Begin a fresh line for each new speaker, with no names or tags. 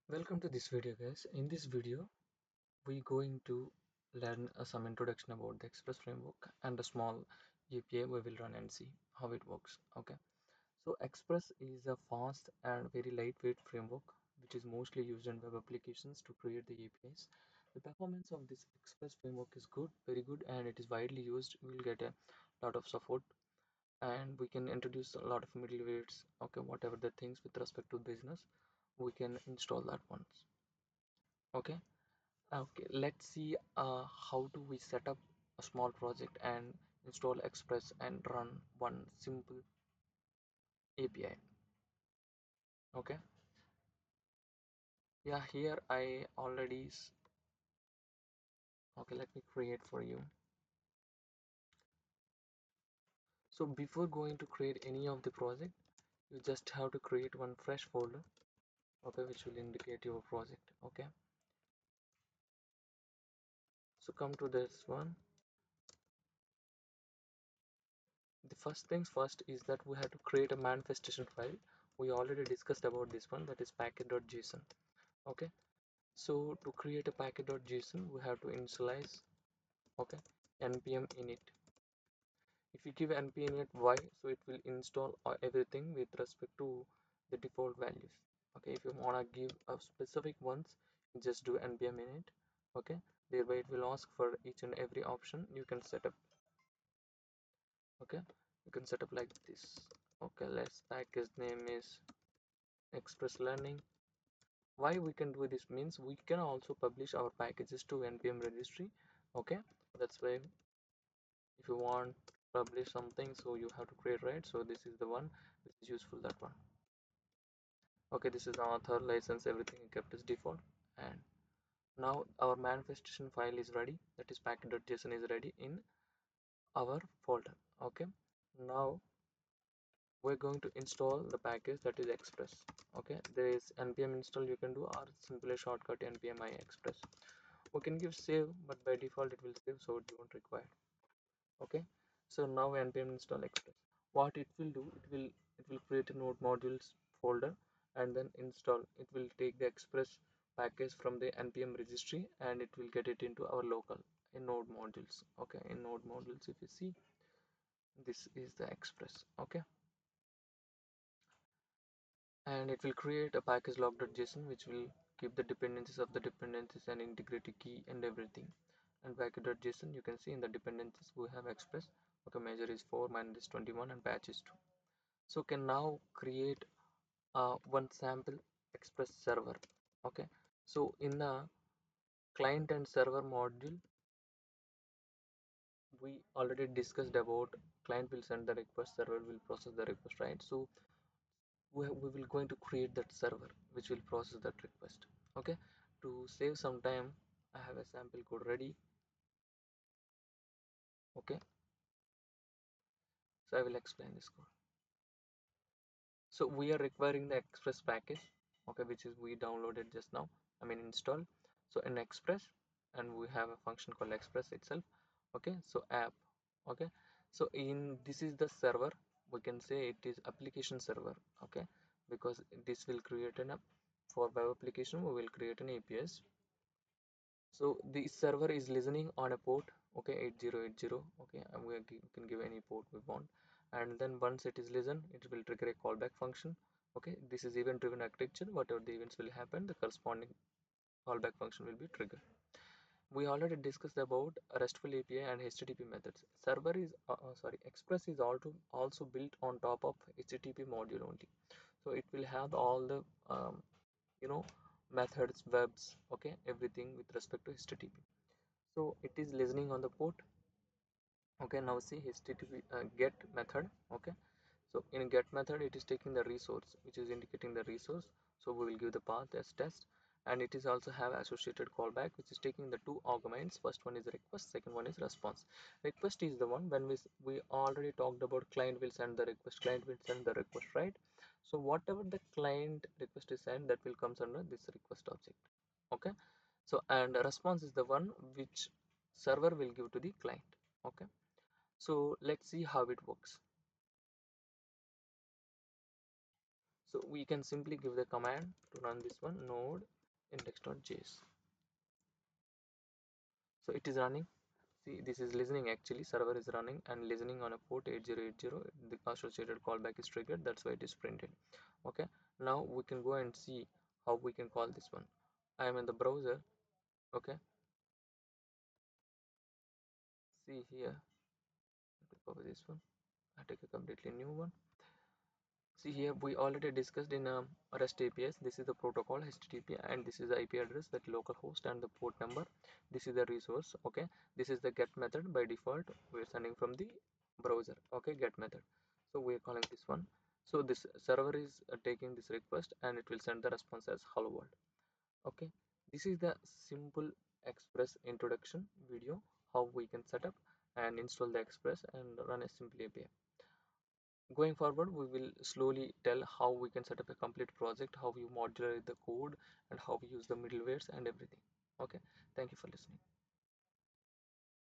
Welcome to this video, guys. In this video we're going to learn some introduction about the Express framework and a small API we will run and see how it works. Okay, so Express is a fast and very lightweight framework which is mostly used in web applications to create the APIs. The performance of this Express framework is good, very good, and it is widely used. We'll get a lot of support and we can introduce a lot of middlewares. Okay, whatever the things with respect to business, we can install that once. Okay. Okay, let's see how do we set up a small project and install Express and run one simple API. Okay, yeah, here I already, okay, let me create for you. So before going to create any of the project, you just have to create one fresh folder, okay, which will indicate your project. Okay, so come to this one. The first things first is that we have to create a manifestation file. We already discussed about this one, that is package.json. Okay, so to create a package.json, we have to initialize, okay, npm init. If you give npm init y, so it will install everything with respect to the default values. Okay, if you wanna give a specific ones, just do npm init. Okay, thereby it will ask for each and every option you can set up. Okay, you can set up like this. Okay, let's package name is express learning. Why we can do this means we can also publish our packages to npm registry. Okay, that's why if you want to publish something, so you have to create, right? So this is the one which is useful, that one. Okay, this is author, license, everything kept as default. And now our manifestation file is ready, that is package.json is ready in our folder. Okay, now we're going to install the package, that is express. Okay, there is npm install you can do, or simply shortcut npm I express. We can give save, but by default it will save, so it won't require. Okay, so now npm install express. What it will do, it will create a node modules folder and then install. It will take the express package from the npm registry and it will get it into our local in node modules. Okay, in node modules, if you see, this is the express. Okay, and it will create a package log.json which will keep the dependencies of the dependencies and integrity key and everything. And package.json, you can see in the dependencies we have express. Okay, measure is 4, minus is 21, and batch is 2. So can now create one sample express server. Okay, so in the client and server module, we already discussed about client will send the request, server will process the request, right? So we will going to create that server which will process that request. Okay, to save some time, I have a sample code ready. Okay, so I will explain this code. So we are requiring the express package, okay, which is we downloaded just now, I mean install. So in express, and we have a function called express itself. Okay, so app. Okay, so in this is the server, we can say it is application server. Okay, because this will create an app for web application, we will create an APIs. So the server is listening on a port, okay, 8080. Okay, and can give any port we want, and then once it is listened, it will trigger a callback function. Okay, this is event driven architecture. Whatever the events will happen, the corresponding callback function will be triggered. We already discussed about RESTful API and HTTP methods. Server is sorry, Express is also built on top of HTTP module only, so it will have all the you know methods, webs, okay, everything with respect to HTTP. So it is listening on the port. Okay, now see HTTP get method. Okay, so in get method, it is taking the resource which is indicating the resource, so we will give the path as test, and it is also have associated callback which is taking the two arguments. First one is request, second one is response. Request is the one when we already talked about, client will send the request, client will send the request, right? So whatever the client request is sent, that will comes under this request object. Okay, so and response is the one which server will give to the client. Okay, so let's see how it works. So we can simply give the command to run this one, node index.js. So it is running. See, this is listening actually. Server is running and listening on a port 8080. The associated callback is triggered. That's why it is printed. Okay. Now we can go and see how we can call this one. I am in the browser. Okay. See here. Let me copy this one. I take a completely new one. See here, we already discussed in REST APIs. This is the protocol HTTP, and this is the IP address, that localhost, and the port number. This is the resource. Okay, this is the get method. By default we're sending from the browser. Okay, get method. So we're calling this one. So this server is taking this request, and it will send the response as hello world. Okay, this is the simple Express introduction video, how we can set up and install the Express and run a simple API. Going forward, we will slowly tell how we can set up a complete project, how you modularize the code, and how we use the middlewares and everything. Okay, thank you for listening.